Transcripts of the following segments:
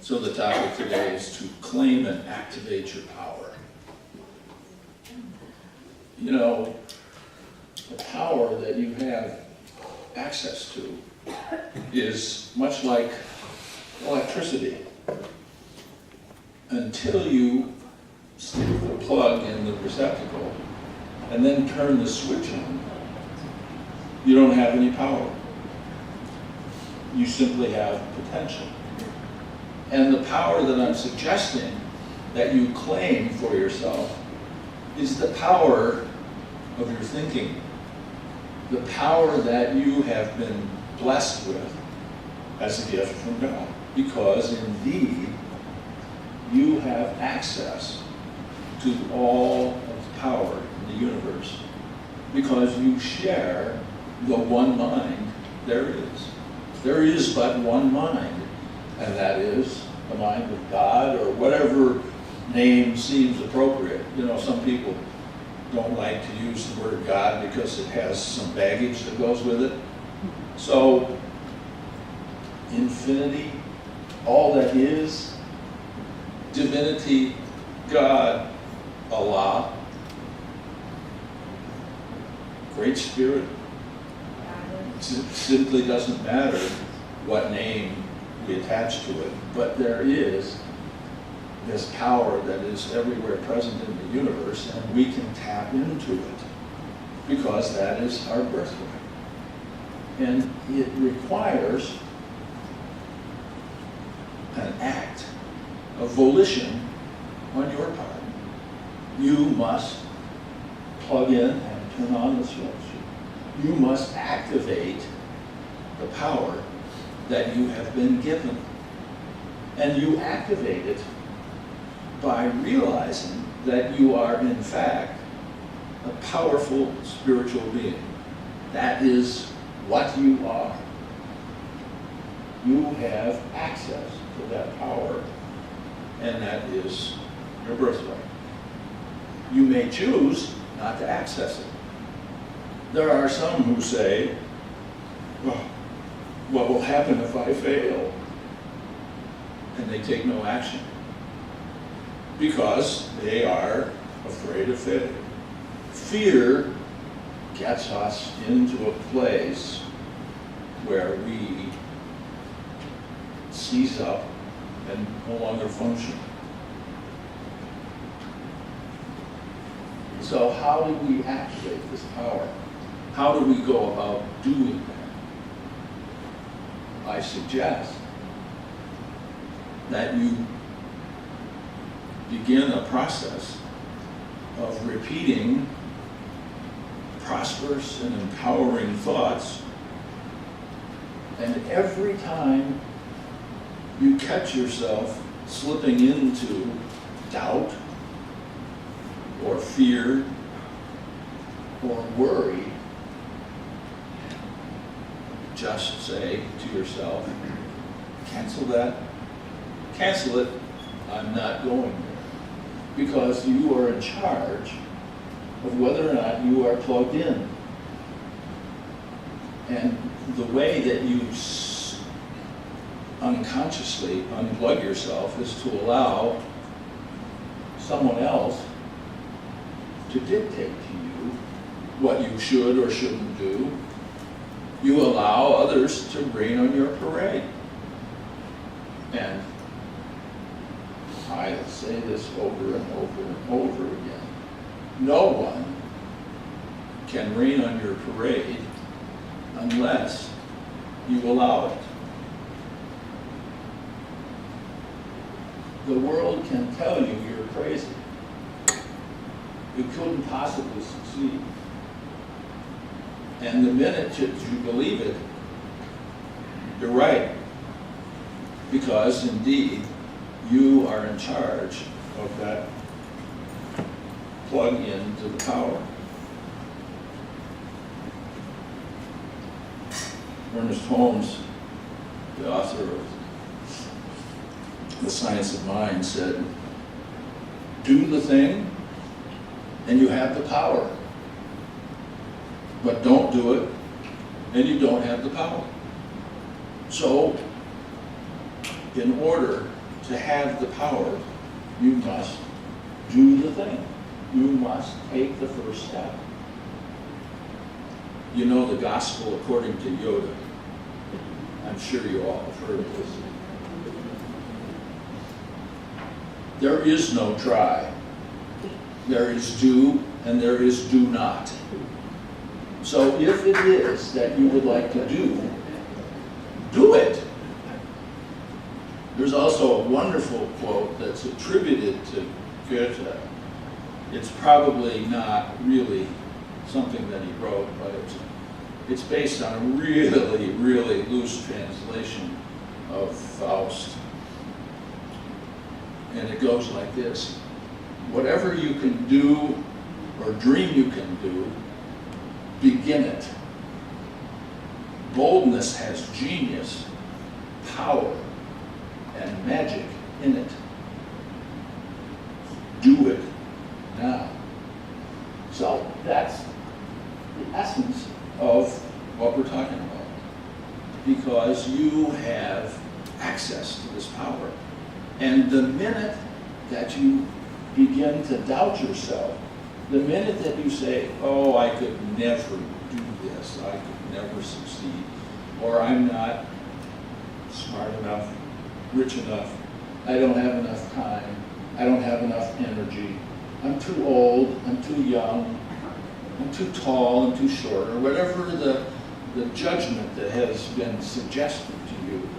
So the topic today is to claim and activate your power. You know, the power that you have access to is much like electricity. Until you stick the plug in the receptacle and then turn the switch on, you don't have any power. You simply have potential. And the power that I'm suggesting that you claim for yourself is the power of your thinking, the power that you have been blessed with as a gift from God. Because indeed, you have access to all of the power in the universe. Because you share the one mind there is. There is but one mind, and that is the mind of God, or whatever name seems appropriate. You know, some people don't like to use the word God because it has some baggage that goes with it. So, infinity, all that is, divinity, God, Allah, Great Spirit, it simply doesn't matter what name we attach to it, but there is this power that is everywhere present in the universe, and we can tap into it because that is our birthright. And it requires an act of volition on your part. You must plug in and turn on the switch. You must activate the power that you have been given. And you activate it by realizing that you are, in fact, a powerful spiritual being. That is what you are. You have access to that power, and that is your birthright. You may choose not to access it. There are some who say, well, what will happen if I fail? And they take no action because they are afraid of failure. Fear gets us into a place where we seize up and no longer function. So how do we activate this power? How do we go about doing that? I suggest that you begin a process of repeating prosperous and empowering thoughts, and every time you catch yourself slipping into doubt or fear or worry, just say to yourself, cancel that, cancel it, I'm not going there. Because you are in charge of whether or not you are plugged in. And the way that you unconsciously unplug yourself is to allow someone else to dictate to you what you should or shouldn't do. You allow others to rain on your parade. And I say this over and over and over again. No one can rain on your parade unless you allow it. The world can tell you you're crazy. You couldn't possibly succeed. And the minute that you believe it, you're right. Because indeed, you are in charge of that plug into the power. Ernest Holmes, the author of The Science of Mind, said, do the thing and you have the power. But don't do it and you don't have the power. So, in order to have the power, you must do the thing. You must take the first step. You know the gospel according to Yoda. I'm sure you all have heard of this. There is no try. There is do and there is do not. So if it is that you would like to do it. There's also a wonderful quote that's attributed to Goethe. It's probably not really something that he wrote, but it's based on a really, really loose translation of Faust. And it goes like this: whatever you can do or dream you can do, begin it. Boldness has genius, power, and magic in it. Do it now. So that's the essence of what we're talking about. Because you have access to this power. And the minute that you begin to doubt yourself, the minute that you say, oh, I could never do this, I could never succeed, or I'm not smart enough, rich enough, I don't have enough time, I don't have enough energy, I'm too old, I'm too young, I'm too tall, I'm too short, or whatever the judgment that has been suggested to you,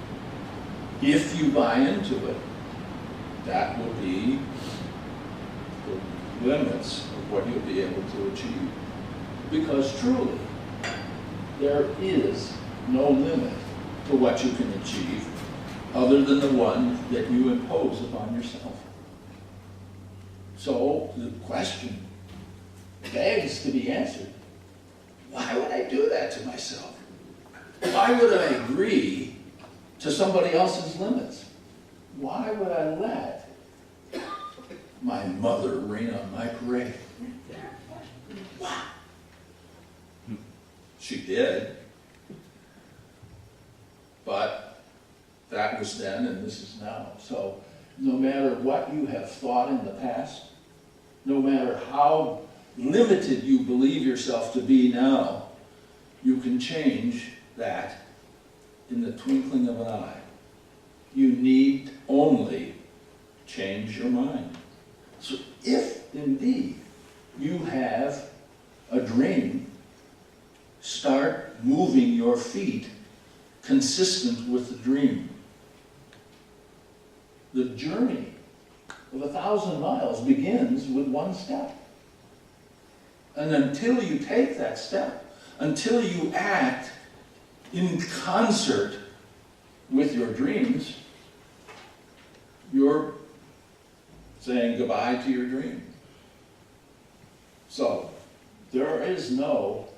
if you buy into it, that will be the limits of what you'll be able to achieve. Because truly, there is no limit to what you can achieve other than the one that you impose upon yourself. So the question begs to be answered. Why would I do that to myself? Why would I agree to somebody else's limits? Why would I let my mother rain on my parade? Wow. She did. But that was then and this is now. So no matter what you have thought in the past, no matter how limited you believe yourself to be now, you can change that in the twinkling of an eye. You need only change your mind. So if indeed you have a dream, start moving your feet consistent with the dream. The journey of 1,000 miles begins with one step. And until you take that step, until you act in concert with your dreams, you're saying goodbye to your dream. So, there is no,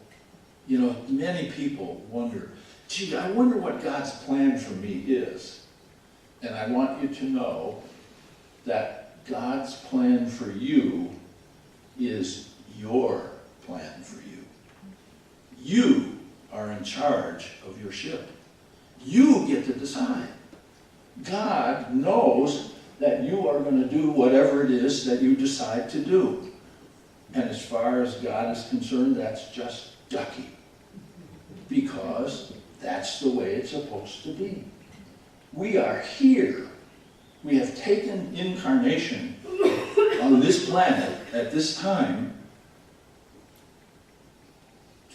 many people wonder, gee, I wonder what God's plan for me is. And I want you to know that God's plan for you is your plan for you. You are in charge of your ship. You get to decide. God knows that you are going to do whatever it is that you decide to do. And as far as God is concerned, that's just ducky. Because that's the way it's supposed to be. We are here. We have taken incarnation on this planet at this time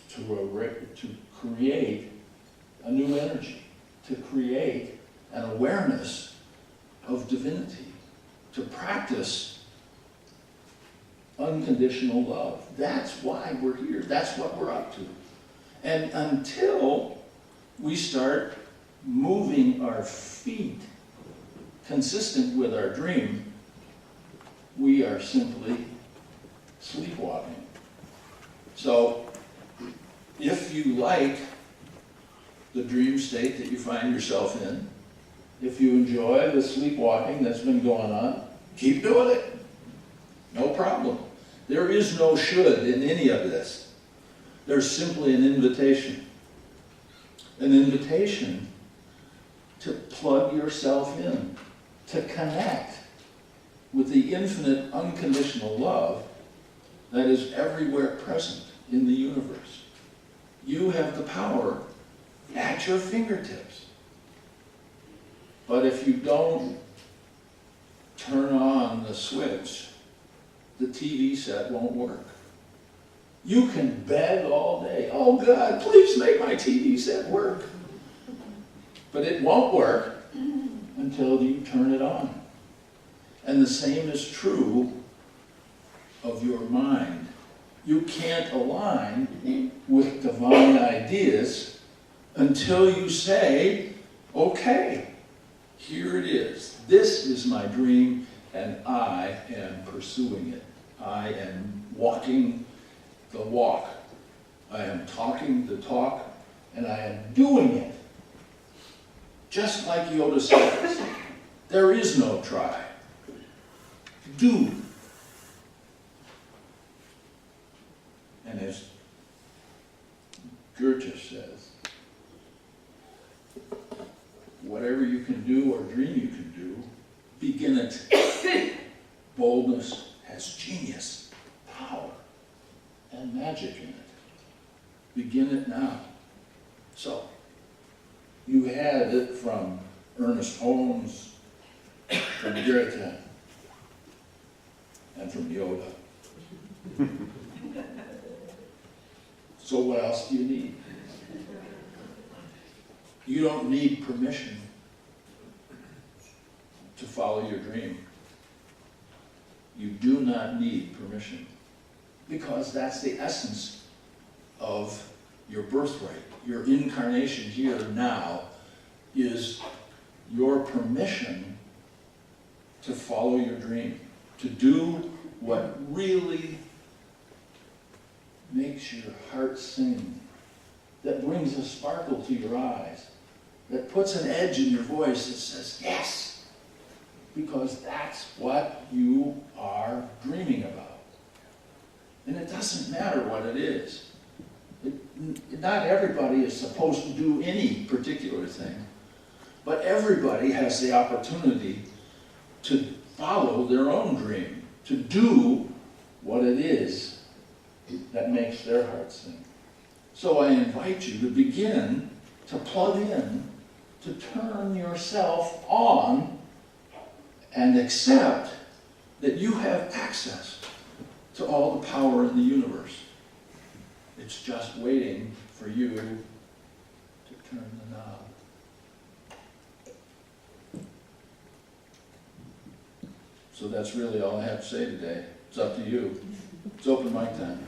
to create a new energy, to create an awareness of divinity, to practice unconditional love. That's why we're here. That's what we're up to. And until we start moving our feet consistent with our dream, we are simply sleepwalking. So, if you like the dream state that you find yourself in, if you enjoy the sleepwalking that's been going on, keep doing it. No problem. There is no should in any of this. There's simply an invitation. An invitation to plug yourself in to connect with the infinite unconditional love that is everywhere present in the universe. You have the power at your fingertips. But if you don't turn on the switch, the TV set won't work. You can beg all day, oh God, please make my TV set work. But it won't work until you turn it on. And the same is true of your mind. You can't align with divine ideas until you say, okay, here it is. This is my dream, and I am pursuing it. I am walking the walk. I am talking the talk, and I am doing it. Just like Yoda says, there is no try. Do. And as Goethe says, whatever you can do or dream you can do, begin it. Boldness has genius, power, and magic in it. Begin it now. So, you had it from Ernest Holmes, from Goethe, and from Yoda. So what else do you need? You don't need permission to follow your dream. You do not need permission, because that's the essence of your birthright. Your incarnation here now is your permission to follow your dream, to do what really makes your heart sing, that brings a sparkle to your eyes, that puts an edge in your voice that says, yes, because that's what you are dreaming about. And it doesn't matter what it is. Not everybody is supposed to do any particular thing, but everybody has the opportunity to follow their own dream, to do what it is that makes their heart sing. So I invite you to begin to plug in, to turn yourself on and accept that you have access to all the power in the universe. It's just waiting for you to turn the knob. So that's really all I have to say today. It's up to you. It's open mic time.